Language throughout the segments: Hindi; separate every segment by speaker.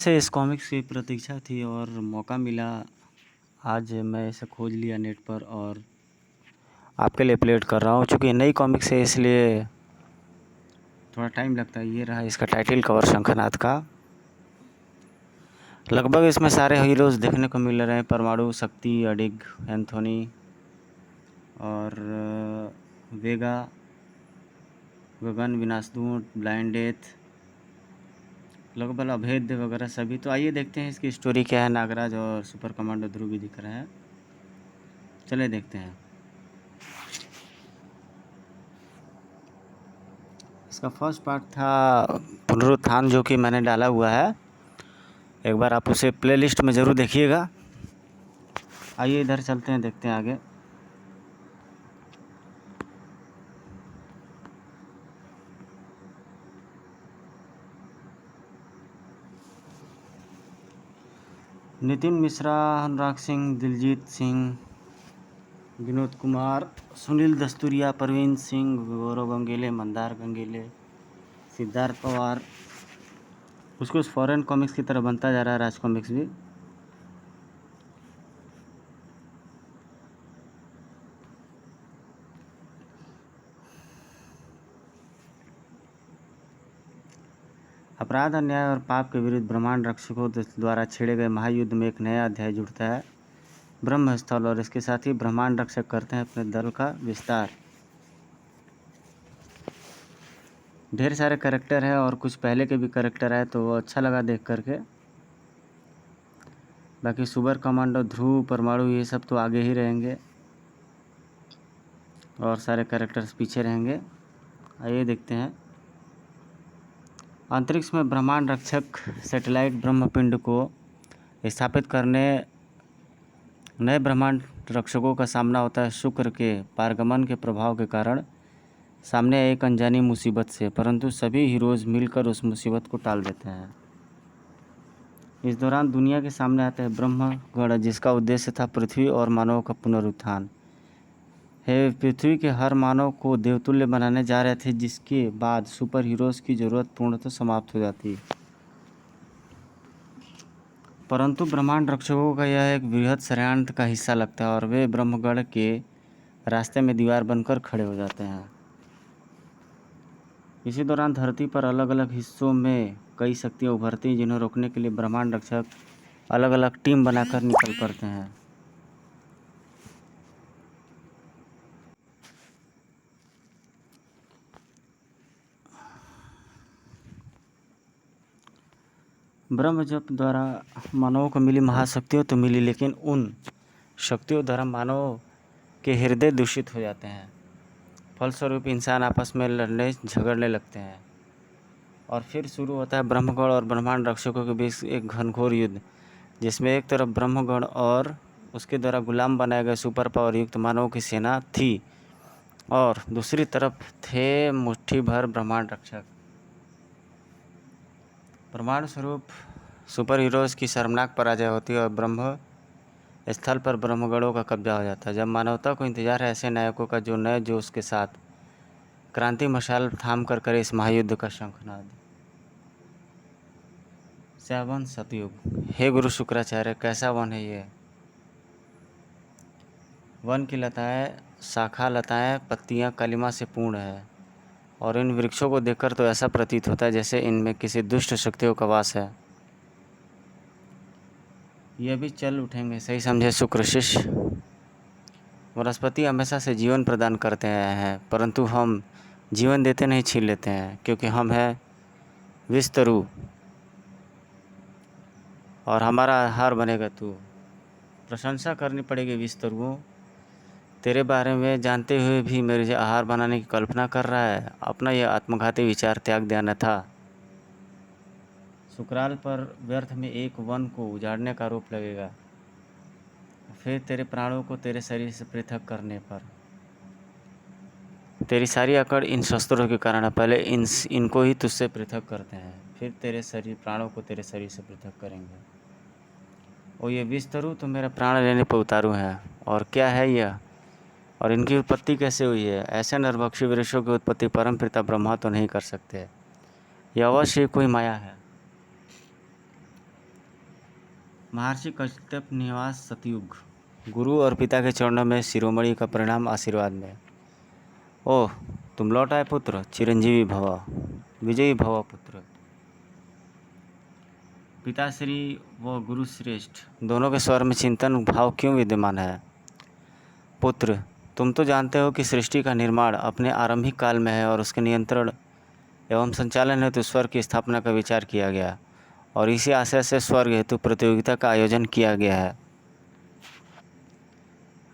Speaker 1: से इस कॉमिक्स की प्रतीक्षा थी और मौका मिला। आज मैं इसे खोज लिया नेट पर और आपके लिए अपलोड कर रहा हूँ। चूँकि नई कॉमिक्स है इसलिए थोड़ा टाइम लगता है। ये रहा इसका टाइटल कवर शंखनाद का। लगभग इसमें सारे हीरोज़ देखने को मिल रहे हैं। परमाणु, शक्ति, अडिग, एंथोनी और वेगा, गगन, विनाशदूत, ब्लाइंड डेथ, लगभग अभेद्य वगैरह सभी। तो आइए देखते हैं इसकी स्टोरी क्या है। नागराज और सुपर कमांडो ध्रुव भी दिख रहे हैं। चलिए देखते हैं। इसका फर्स्ट पार्ट था पुनरुत्थान, जो कि मैंने डाला हुआ है। एक बार आप उसे प्लेलिस्ट में ज़रूर देखिएगा। आइए इधर चलते हैं, देखते हैं आगे। नितिन मिश्रा, अनुराग सिंह, दिलजीत सिंह, विनोद कुमार, सुनील दस्तूरिया, परवीन सिंह, गौरव गंगेले, मंदार गंगेले, सिद्धार्थ पवार। उसको फॉरेन कॉमिक्स की तरह बनता जा रहा है राज कॉमिक्स भी। अपराध, अन्याय और पाप के विरुद्ध ब्रह्मांड रक्षकों द्वारा छेड़े गए महायुद्ध में एक नया अध्याय जुड़ता है ब्रह्मस्थल, और इसके साथ ही ब्रह्मांड रक्षक करते हैं अपने दल का विस्तार। ढेर सारे कैरेक्टर हैं और कुछ पहले के भी कैरेक्टर है, तो अच्छा लगा देख करके। बाकी सुपर कमांडो, ध्रुव, परमाणु, ये सब तो आगे ही रहेंगे और सारे कैरेक्टर्स पीछे रहेंगे। आइए देखते हैं। अंतरिक्ष में ब्रह्मांड रक्षक सैटेलाइट ब्रह्मपिंड को स्थापित करने नए ब्रह्मांड रक्षकों का सामना होता है शुक्र के पारगमन के प्रभाव के कारण सामने एक अनजानी मुसीबत से, परंतु सभी हीरोज़ मिलकर उस मुसीबत को टाल देते हैं। इस दौरान दुनिया के सामने आता है ब्रह्मगण, जिसका उद्देश्य था पृथ्वी और मानव का पुनरुत्थान। हे पृथ्वी के हर मानव को देवतुल्य बनाने जा रहे थे, जिसके बाद सुपर हीरोज़ की ज़रूरत पूर्णतः समाप्त हो जाती। परंतु ब्रह्मांड रक्षकों का यह एक बृहद षड्यंत्र का हिस्सा लगता है और वे ब्रह्मगण के रास्ते में दीवार बनकर खड़े हो जाते हैं। इसी दौरान धरती पर अलग अलग हिस्सों में कई शक्तियाँ उभरती हैं, जिन्हें रोकने के लिए ब्रह्मांड रक्षक अलग अलग टीम बनाकर निकल पड़ते हैं। ब्रह्म जप द्वारा मानवों को मिली महाशक्तियों तो मिली, लेकिन उन शक्तियों द्वारा मानव के हृदय दूषित हो जाते हैं। फलस्वरूप इंसान आपस में लड़ने झगड़ने लगते हैं और फिर शुरू होता है ब्रह्मगण और ब्रह्मांड रक्षकों के बीच एक घनघोर युद्ध, जिसमें एक तरफ ब्रह्मगण और उसके द्वारा गुलाम बनाए गए सुपर पावर युक्त मानवों की सेना थी और दूसरी तरफ थे मुट्ठी भर ब्रह्मांड रक्षक। ब्रह्मांड स्वरूप सुपर हीरोज़ की शर्मनाक पराजय होती है और ब्रह्म स्थल पर ब्रह्मगणों का कब्जा हो जाता है। जब मानवता को इंतजार है ऐसे नायकों का जो नए जोश के साथ क्रांति मशाल थाम कर करे इस महायुद्ध का शंखनाद। श्रावण सतयुग। हे गुरु शुक्राचार्य, कैसा वन है ये। वन की लताएं, शाखा लताएं, पत्तियां कलिमा से पूर्ण है और इन वृक्षों को देखकर तो ऐसा प्रतीत होता है जैसे इनमें किसी दुष्ट शक्तियों का वास है। ये भी चल उठेंगे, सही समझे शुक्र शिष्य। वनस्पति हमेशा से जीवन प्रदान करते हैं, परंतु हम जीवन देते नहीं, छीन लेते हैं, क्योंकि हम हैं विस्तरु और हमारा आहार बनेगा तू। प्रशंसा करनी पड़ेगी विस्तरुओं, तेरे बारे में जानते हुए भी मेरे आहार बनाने की कल्पना कर रहा है। अपना यह आत्मघाती विचार त्याग देना था। शुक्राल पर व्यर्थ में एक वन को उजाड़ने का आरोप लगेगा, फिर तेरे प्राणों को तेरे शरीर से पृथक करने पर। तेरी सारी अकड़ इन शस्त्रों के कारण है। पहले इनको ही तुझसे पृथक करते हैं, फिर तेरे शरीर प्राणों को तेरे शरीर से पृथक करेंगे। और ये विस्तरु तो मेरा प्राण लेने पर उतारू हैं। और क्या है यह, और इनकी उत्पत्ति कैसे हुई है। ऐसे नरभक्षी वृक्षों की उत्पत्ति परम पिता ब्रह्मा तो नहीं कर सकते। यह अवश्य कोई माया है। महर्षि कश्यप निवास सतयुग। गुरु और पिता के चरणों में शिरोमणि का परिणाम आशीर्वाद में। ओह, तुम लौट आए पुत्र, चिरंजीवी भव, विजयी भव पुत्र। पिताश्री व गुरु श्रेष्ठ दोनों के स्वर में चिंतन भाव क्यों विद्यमान है? पुत्र, तुम तो जानते हो कि सृष्टि का निर्माण अपने आरंभिक काल में है और उसके नियंत्रण एवं संचालन हेतु स्वर्ग की स्थापना का विचार किया गया और इसी आशय से स्वर्ग हेतु प्रतियोगिता का आयोजन किया गया है।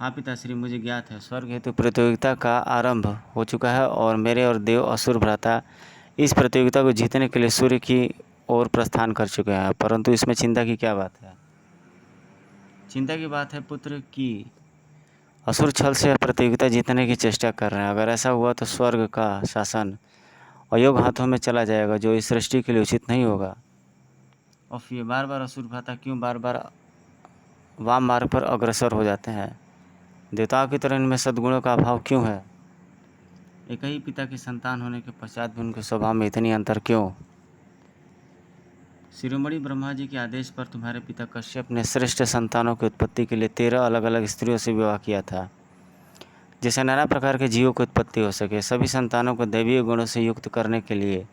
Speaker 1: हाँ पिताश्री, मुझे ज्ञात है। स्वर्ग हेतु प्रतियोगिता का आरंभ हो चुका है और मेरे और देव असुर भ्राता इस प्रतियोगिता को जीतने के लिए सूर्य की ओर प्रस्थान कर चुके हैं, परंतु इसमें चिंता की क्या बात है? चिंता की बात है पुत्र कि असुर छल से प्रतियोगिता जीतने की चेष्टा कर रहे हैं। अगर ऐसा हुआ तो स्वर्ग का शासन अयोग्य हाथों में चला जाएगा, जो इस सृष्टि के लिए उचित नहीं होगा। और ये बार बार असुर भ्राता क्यों बार बार वाम मार्ग पर अग्रसर हो जाते हैं? देवताओं की तरह इनमें सद्गुणों का अभाव क्यों है? एक ही पिता की संतान होने के पश्चात भी उनके स्वभाव में इतनी अंतर क्यों? शिरोमणि ब्रह्मा जी के आदेश पर तुम्हारे पिता कश्यप ने श्रेष्ठ संतानों की उत्पत्ति के लिए 13 अलग अलग स्त्रियों से विवाह किया था, जिससे नाना प्रकार के जीवों की उत्पत्ति हो सके। सभी संतानों को दैवीय गुणों से युक्त करने के लिए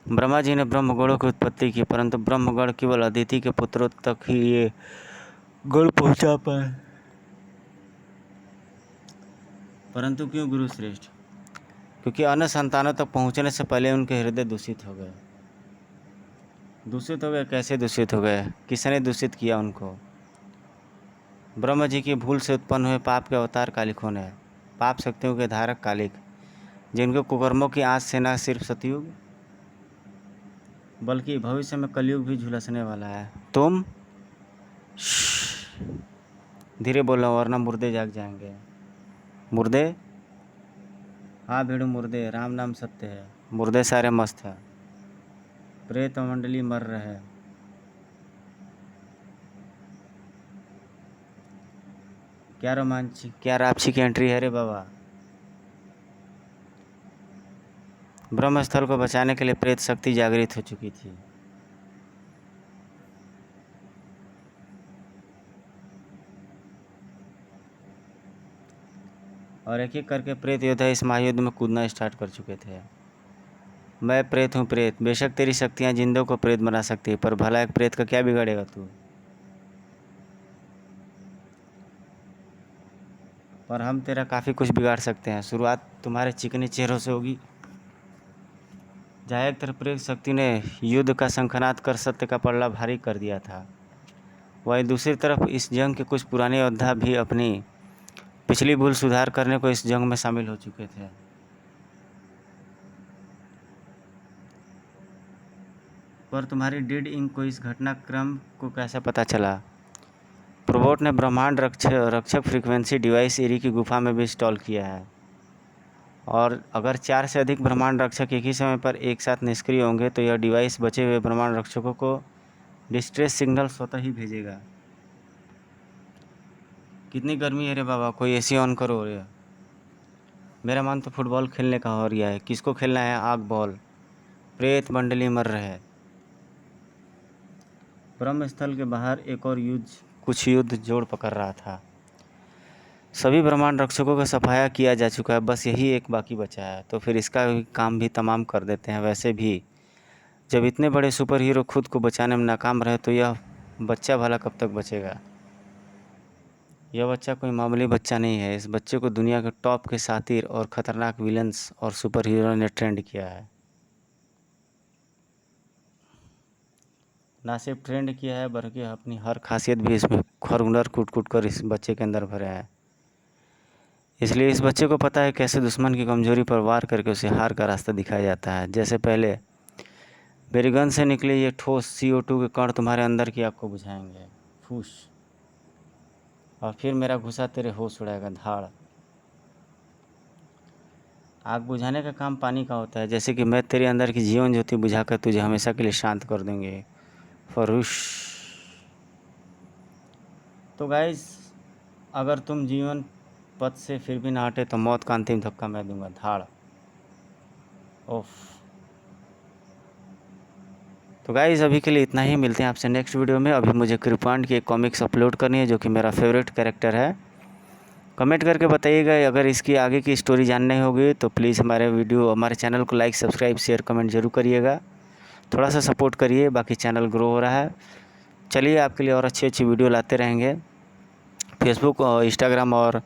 Speaker 1: ब्रह्मा जी ने ब्रह्मगणों की उत्पत्ति की, परंतु ब्रह्मगण केवल अदिति के पुत्रों तक ही ये गुण पहुँचा पाए। परंतु क्यों गुरु श्रेष्ठ? क्योंकि अन्य संतानों तक पहुँचने से पहले उनके हृदय दूषित हो गए। दूषित हो गए? कैसे दूषित हो गए? किसने दूषित किया उनको? ब्रह्म जी की भूल से उत्पन्न हुए पाप के अवतार कालिकों ने, पाप शक्तियों के धारक कालिक, जिनके कुकर्मों की आँच से न सिर्फ सतयुग बल्कि भविष्य में कलयुग भी झुलसने वाला है। तुम धीरे बोलो वरना मुर्दे जाग जाएंगे। मुर्दे? हाँ भेड़ू, मुर्दे। राम नाम सत्य है, मुर्दे सारे मस्त है। प्रेत मंडली मर रहे। क्या रोमांच, क्या रापची की एंट्री है रे बाबा। ब्रह्मस्थल को बचाने के लिए प्रेत शक्ति जागृत हो चुकी थी। और एक एक करके प्रेत योद्धा इस महायुद्ध में कूदना स्टार्ट कर चुके थे। मैं प्रेत हूँ प्रेत, बेशक तेरी शक्तियाँ जिंदों को प्रेत बना सकती है, पर भला एक प्रेत का क्या बिगाड़ेगा तू? पर हम तेरा काफ़ी कुछ बिगाड़ सकते हैं। शुरुआत तुम्हारे चिकने चेहरों से होगी। जहाँ एक तरफ प्रेत शक्ति ने युद्ध का शंखनाद कर सत्य का पलड़ा भारी कर दिया था, वहीं दूसरी तरफ इस जंग के कुछ पुराने योद्धा भी अपनी पिछली भूल सुधार करने को इस जंग में शामिल हो चुके थे। पर तुम्हारी डीड इंक को इस घटनाक्रम को कैसे पता चला? प्रोबोट ने ब्रह्मांड रक्षक फ्रीक्वेंसी डिवाइस एरी की गुफा में भी इंस्टॉल किया है, और अगर 4 से अधिक ब्रह्मांड रक्षक एक ही समय पर एक साथ निष्क्रिय होंगे तो यह डिवाइस बचे हुए ब्रह्मांड रक्षकों को डिस्ट्रेस सिग्नल स्वतः ही भेजेगा। कितनी गर्मी है रे बाबा, कोई एसी ऑन करो रे। मेरा मन तो फुटबॉल खेलने का हो रहा है। किसको खेलना है? आग बॉल। प्रेत मंडली मर रहे। ब्रह्मस्थल के बाहर एक और कुछ युद्ध जोड़ पकड़ रहा था। सभी ब्रह्मांड रक्षकों का सफाया किया जा चुका है, बस यही एक बाकी बचा है। तो फिर इसका काम भी तमाम कर देते हैं। वैसे भी जब इतने बड़े सुपर हीरो खुद को बचाने में नाकाम रहे तो यह बच्चा भला कब तक बचेगा? यह बच्चा कोई मामूली बच्चा नहीं है। इस बच्चे को दुनिया के टॉप के सातिर और ख़तरनाक विलन्स और सुपर हीरो ने ट्रेंड किया है। ना सिर्फ ट्रेंड किया है बल्कि अपनी हर खासियत भी इसमें हुनर कूट कूट कर इस बच्चे के अंदर भरे हैं। इसलिए इस बच्चे को पता है कैसे दुश्मन की कमजोरी पर वार करके उसे हार का रास्ता दिखाया जाता है। जैसे पहले मेरी गन से निकले ये ठोस CO2 के कण तुम्हारे अंदर की आग को बुझाएंगे, फूस, और फिर मेरा घुसा तेरे होश उड़ाएगा, धाड़। आग बुझाने का काम पानी का होता है, जैसे कि मैं तेरे अंदर की जीवन ज्योति बुझाकर तुझे हमेशा के लिए शांत कर देंगे, फरुश। तो गाइस, अगर तुम जीवन पथ से फिर भी ना हटे तो मौत का अंतिम धक्का मैं दूंगा, धाड़। ओफ। तो गाइस अभी के लिए इतना ही, मिलते हैं आपसे नेक्स्ट वीडियो में। अभी मुझे कृपांड की एक कॉमिक्स अपलोड करनी है जो कि मेरा फेवरेट कैरेक्टर है। कमेंट करके बताइएगा। अगर इसकी आगे की स्टोरी जाननी होगी तो प्लीज़ हमारे चैनल को लाइक, सब्सक्राइब, शेयर, कमेंट जरूर करिएगा। थोड़ा सा सपोर्ट करिए, बाकी चैनल ग्रो हो रहा है। चलिए आपके लिए और अच्छी अच्छी वीडियो लाते रहेंगे। फेसबुक और इंस्टाग्राम और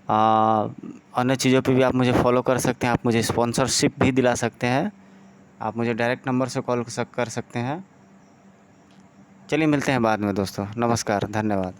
Speaker 1: अन्य चीज़ों पे भी आप मुझे फॉलो कर सकते हैं। आप मुझे स्पॉन्सरशिप भी दिला सकते हैं। आप मुझे डायरेक्ट नंबर से कॉल कर सकते हैं। चलिए मिलते हैं बाद में दोस्तों। नमस्कार, धन्यवाद।